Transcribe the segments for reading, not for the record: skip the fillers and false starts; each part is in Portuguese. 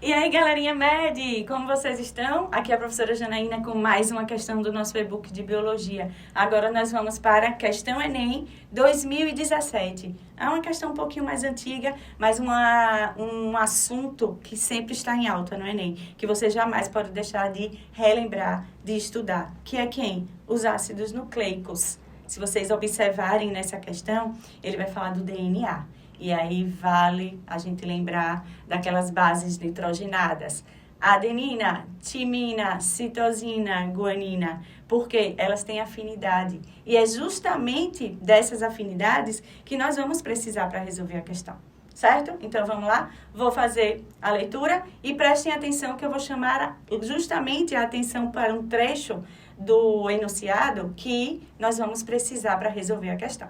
E aí, galerinha MED, como vocês estão? Aqui é a professora Janaína com mais uma questão do nosso e-book de Biologia. Agora nós vamos para a questão Enem 2017. É uma questão um pouquinho mais antiga, mas um assunto que sempre está em alta no Enem, que você jamais pode deixar de relembrar, de estudar, que é quem? Os ácidos nucleicos. Se vocês observarem nessa questão, ele vai falar do DNA. E aí vale a gente lembrar daquelas bases nitrogenadas. Adenina, timina, citosina, guanina, porque elas têm afinidade. E é justamente dessas afinidades que nós vamos precisar para resolver a questão. Certo? Então vamos lá? Vou fazer a leitura e prestem atenção que eu vou chamar justamente a atenção para um trecho do enunciado que nós vamos precisar para resolver a questão.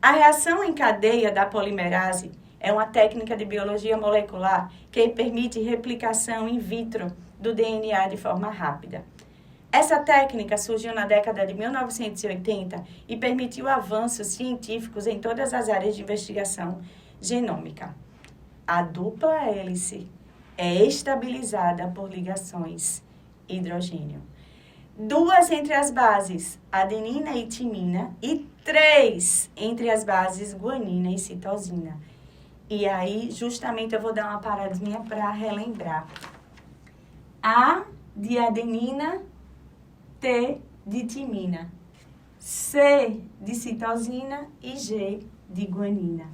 A reação em cadeia da polimerase é uma técnica de biologia molecular que permite replicação in vitro do DNA de forma rápida. Essa técnica surgiu na década de 1980 e permitiu avanços científicos em todas as áreas de investigação genômica. A dupla hélice é estabilizada por ligações hidrogênio. 2 entre as bases adenina e timina e 3 entre as bases guanina e citosina. E aí, justamente, eu vou dar uma paradinha para relembrar. A de adenina, T de timina, C de citosina e G de guanina.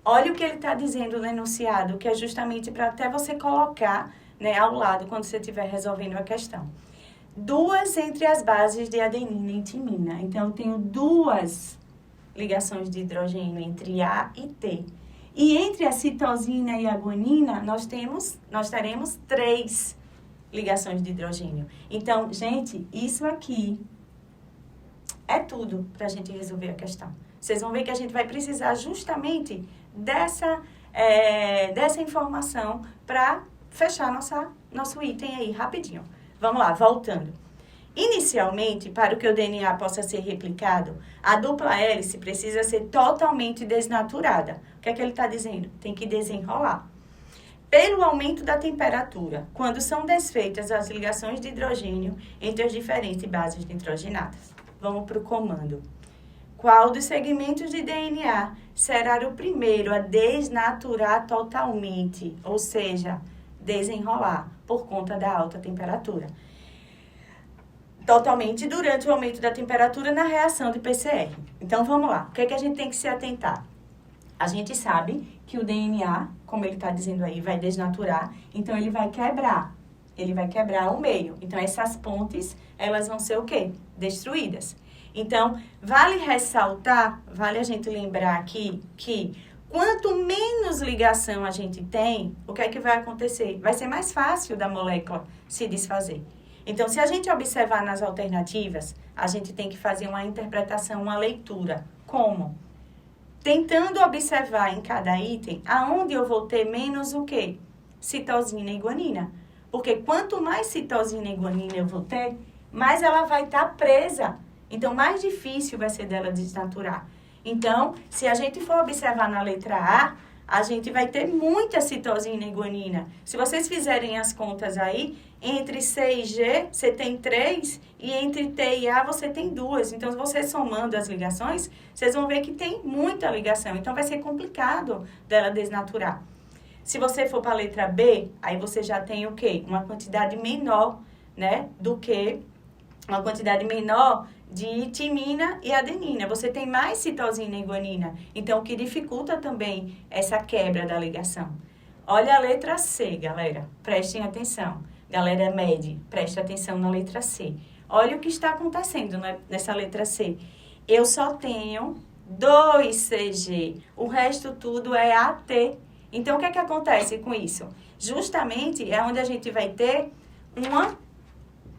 Olha o que ele está dizendo no enunciado, que é justamente para até você colocar, né, ao lado quando você estiver resolvendo a questão. 2 entre as bases de adenina e timina. Então, eu tenho 2 ligações de hidrogênio entre A e T. E entre a citosina e a guanina, nós teremos 3 ligações de hidrogênio. Então, gente, isso aqui é tudo para a gente resolver a questão. Vocês vão ver que a gente vai precisar justamente dessa informação para fechar nosso item aí rapidinho. Vamos lá, voltando. Inicialmente, para que o DNA possa ser replicado, a dupla hélice precisa ser totalmente desnaturada. O que é que ele está dizendo? Tem que desenrolar. Pelo aumento da temperatura, quando são desfeitas as ligações de hidrogênio entre as diferentes bases nitrogenadas. Vamos para o comando. Qual dos segmentos de DNA será o primeiro a desnaturar totalmente, ou seja, desenrolar por conta da alta temperatura? Totalmente durante o aumento da temperatura na reação de PCR. Então, vamos lá. O que é que a gente tem que se atentar? A gente sabe que o DNA, como ele está dizendo aí, vai desnaturar. Então, ele vai quebrar. Ele vai quebrar o meio. Então, essas pontes, elas vão ser o quê? Destruídas. Então, vale ressaltar, vale a gente lembrar aqui que quanto menos ligação a gente tem, o que é que vai acontecer? Vai ser mais fácil da molécula se desfazer. Então, se a gente observar nas alternativas, a gente tem que fazer uma interpretação, uma leitura. Como? Tentando observar em cada item aonde eu vou ter menos o quê? Citosina e guanina. Porque quanto mais citosina e guanina eu vou ter, mais ela vai estar presa. Então, mais difícil vai ser dela desnaturar. Então, se a gente for observar na letra A, a gente vai ter muita citosina e guanina. Se vocês fizerem as contas aí, entre C e G, você tem 3, e entre T e A, você tem 2. Então, se você somando as ligações, vocês vão ver que tem muita ligação. Então, vai ser complicado dela desnaturar. Se você for para a letra B, aí você já tem o quê? Uma quantidade menor, né, do que uma quantidade menor de timina e adenina. Você tem mais citosina e guanina. Então, o que dificulta também essa quebra da ligação. Olha a letra C, galera. Prestem atenção. Galera MED, preste atenção na letra C. Olha o que está acontecendo nessa letra C. Eu só tenho 2 CG. O resto tudo é AT. Então, o que é que acontece com isso? Justamente é onde a gente vai ter uma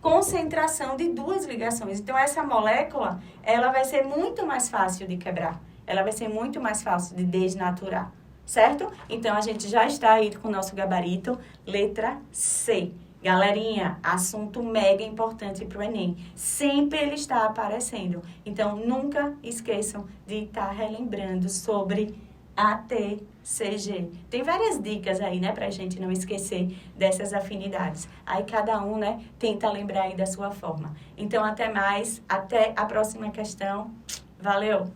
concentração de 2 ligações. Então, essa molécula, ela vai ser muito mais fácil de quebrar. Ela vai ser muito mais fácil de desnaturar, certo? Então, a gente já está aí com o nosso gabarito, letra C. Galerinha, assunto mega importante para o Enem. Sempre ele está aparecendo. Então, nunca esqueçam de estar relembrando sobre ATCG. Tem várias dicas aí, né, pra gente não esquecer dessas afinidades. Aí cada um, né, tenta lembrar aí da sua forma. Então, até mais, até a próxima questão. Valeu!